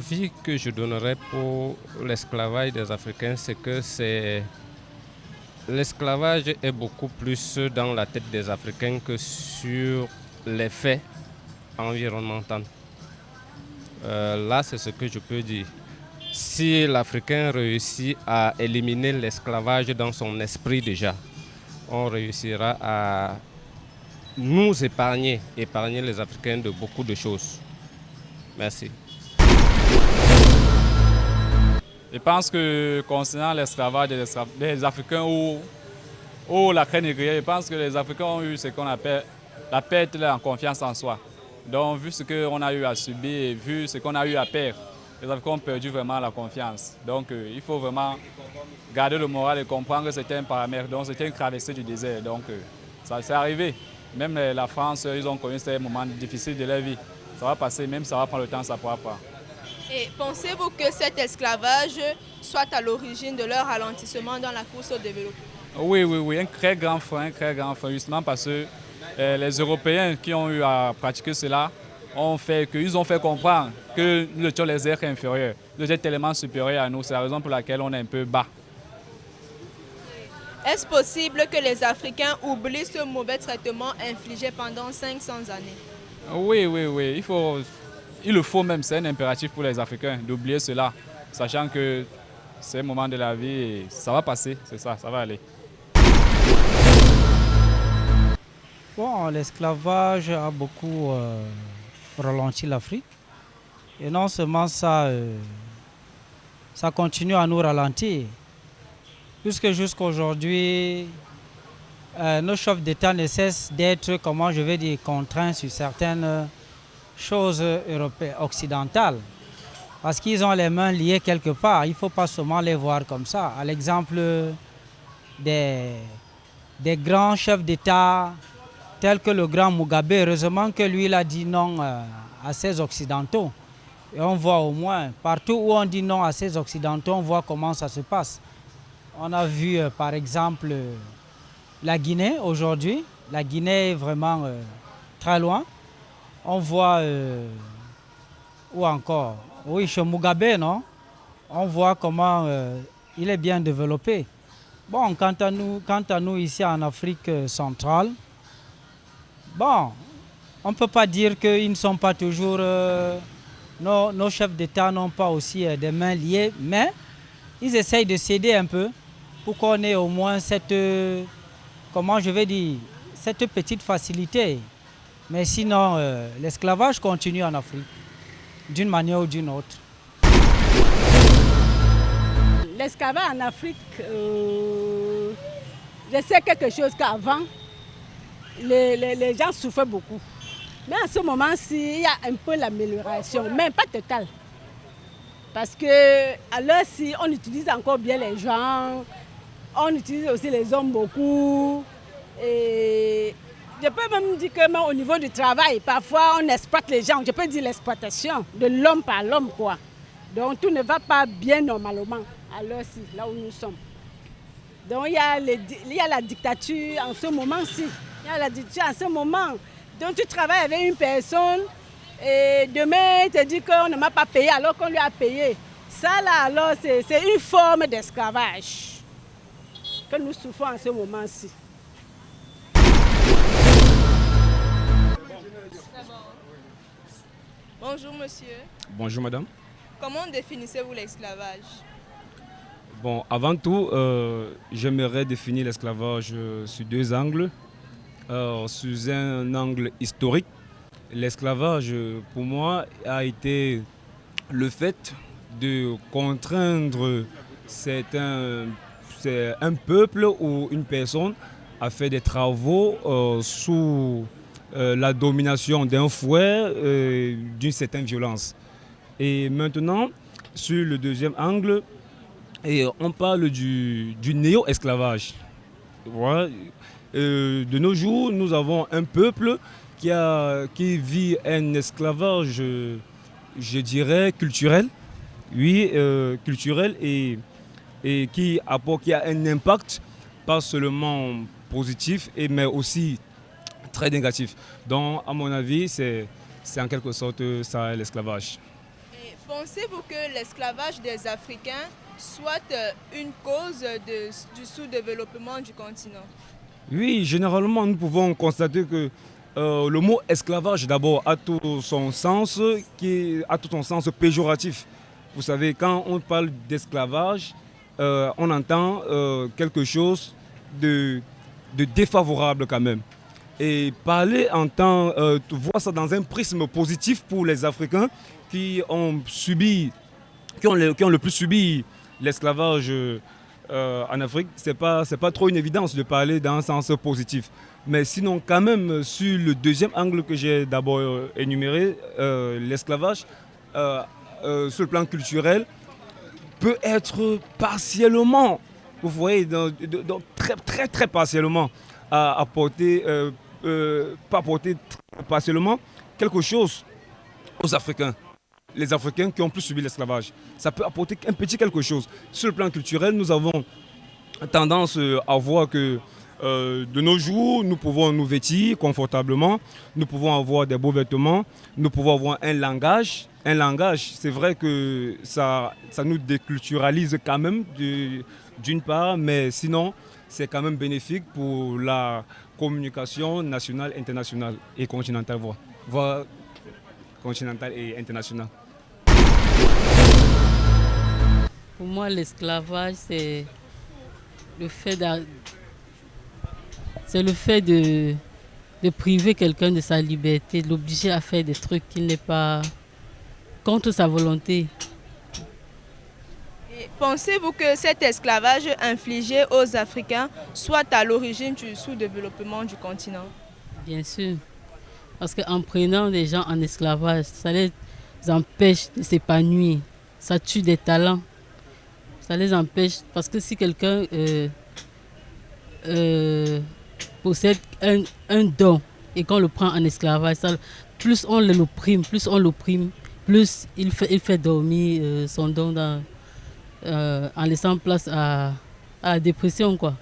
l'avis que je donnerais pour l'esclavage des Africains, c'est que l'esclavage est beaucoup plus dans la tête des Africains que sur les faits environnementaux. Là, c'est ce que je peux dire. Si l'Africain réussit à éliminer l'esclavage dans son esprit déjà, on réussira à nous épargner les Africains de beaucoup de choses. Merci. Je pense que concernant l'esclavage des Africains ou la traite négrière, je pense que les Africains ont eu ce qu'on appelle la perte de la confiance en soi. Donc, vu ce qu'on a eu à subir et vu ce qu'on a eu à perdre, les Africains ont perdu vraiment la confiance. Donc, il faut vraiment garder le moral et comprendre que c'était un paramètre. Donc, c'était une traversée du désert. Donc, ça s'est arrivé. Même la France, ils ont connu ces moments difficiles de leur vie. Ça va passer, même si ça va prendre le temps, ça ne pourra pas. Et pensez-vous que cet esclavage soit à l'origine de leur ralentissement dans la course au développement? Oui, un très grand frein, justement parce que les Européens qui ont eu à pratiquer cela ils ont fait comprendre que nous étions les êtres inférieurs, nous étions tellement supérieurs à nous, c'est la raison pour laquelle on est un peu bas. Est-ce possible que les Africains oublient ce mauvais traitement infligé pendant 500 années? Oui, il le faut même, c'est un impératif pour les Africains d'oublier cela, sachant que c'est un moment de la vie et ça va passer, c'est ça, ça va aller. Bon, l'esclavage a beaucoup ralenti l'Afrique. Et non seulement ça, ça continue à nous ralentir, puisque jusqu'à aujourd'hui, nos chefs d'État ne cessent d'être, comment je vais dire, contraints sur certaines choses européennes, occidentales. Parce qu'ils ont les mains liées quelque part. Il ne faut pas seulement les voir comme ça. À l'exemple des grands chefs d'État tels que le grand Mugabe, heureusement que lui il a dit non à ces Occidentaux. Et on voit au moins, partout où on dit non à ces Occidentaux, on voit comment ça se passe. On a vu par exemple la Guinée aujourd'hui. La Guinée est vraiment très loin. On voit, où encore? Oui, chez Mugabe, non? On voit comment il est bien développé. Bon, quant à nous ici en Afrique centrale, bon, on ne peut pas dire qu'ils ne sont pas toujours... nos chefs d'État n'ont pas aussi des mains liées, mais ils essayent de céder un peu pour qu'on ait au moins cette, comment je vais dire, cette petite facilité. Mais sinon, l'esclavage continue en Afrique, d'une manière ou d'une autre. L'esclavage en Afrique, je sais quelque chose qu'avant, les gens souffraient beaucoup. Mais en ce moment-ci, il y a un peu l'amélioration, mais pas totale. Parce que à l'heure-ci, on utilise encore bien les gens, on utilise aussi les hommes beaucoup. Et je peux même dire que même au niveau du travail, parfois on exploite les gens. Je peux dire l'exploitation de l'homme par l'homme, quoi. Donc tout ne va pas bien normalement à l'heure-ci, là où nous sommes. Donc il y a la dictature en ce moment-ci. Il y a la dictature en ce moment. Donc tu travailles avec une personne et demain il te dit qu'on ne m'a pas payé alors qu'on lui a payé. Ça là alors c'est une forme d'esclavage que nous souffrons en ce moment-ci. Bonjour monsieur. Bonjour madame. Comment définissez-vous l'esclavage? Bon, avant tout, j'aimerais définir l'esclavage sur deux angles. Sous un angle historique, l'esclavage, pour moi, a été le fait de contraindre un peuple ou une personne à faire des travaux sous la domination d'un fouet, d'une certaine violence. Et maintenant, sur le deuxième angle, on parle du néo-esclavage. Voilà. De nos jours, nous avons un peuple qui vit un esclavage, je dirais, culturel. Oui, culturel et qui a un impact pas seulement positif, mais aussi très négatif. Donc, à mon avis, c'est en quelque sorte ça l'esclavage. Pensez-vous que l'esclavage des Africains soit une cause du sous-développement du continent? Oui, généralement, nous pouvons constater que le mot esclavage, d'abord, a tout son sens, a tout son sens péjoratif. Vous savez, quand on parle d'esclavage, on entend quelque chose de défavorable quand même. Et parler en temps, voir ça dans un prisme positif pour les Africains qui ont le plus subi l'esclavage en Afrique, c'est pas trop une évidence de parler dans un sens positif. Mais sinon, quand même, sur le deuxième angle que j'ai d'abord énuméré, l'esclavage, sur le plan culturel, peut être partiellement, vous voyez, très partiellement, apporter, pas apporter partiellement quelque chose aux Africains. Les Africains qui ont plus subi l'esclavage. Ça peut apporter un petit quelque chose. Sur le plan culturel, nous avons tendance à voir que de nos jours, nous pouvons nous vêtir confortablement, nous pouvons avoir des beaux vêtements, nous pouvons avoir un langage. Un langage, c'est vrai que ça nous déculturalise quand même d'une part, mais sinon, c'est quand même bénéfique pour la communication nationale, internationale et continentale, voire continentale et internationale. Pour moi, l'esclavage, c'est le fait de priver quelqu'un de sa liberté, de l'obliger à faire des trucs qui n'est pas contre sa volonté. Et pensez-vous que cet esclavage infligé aux Africains soit à l'origine du sous-développement du continent? Bien sûr. Parce qu'en prenant des gens en esclavage, ça les empêche de s'épanouir. Ça tue des talents. Ça les empêche. Parce que si quelqu'un possède un don et qu'on le prend en esclavage, plus on l'opprime, plus il fait dormir son don en laissant place à la dépression, quoi.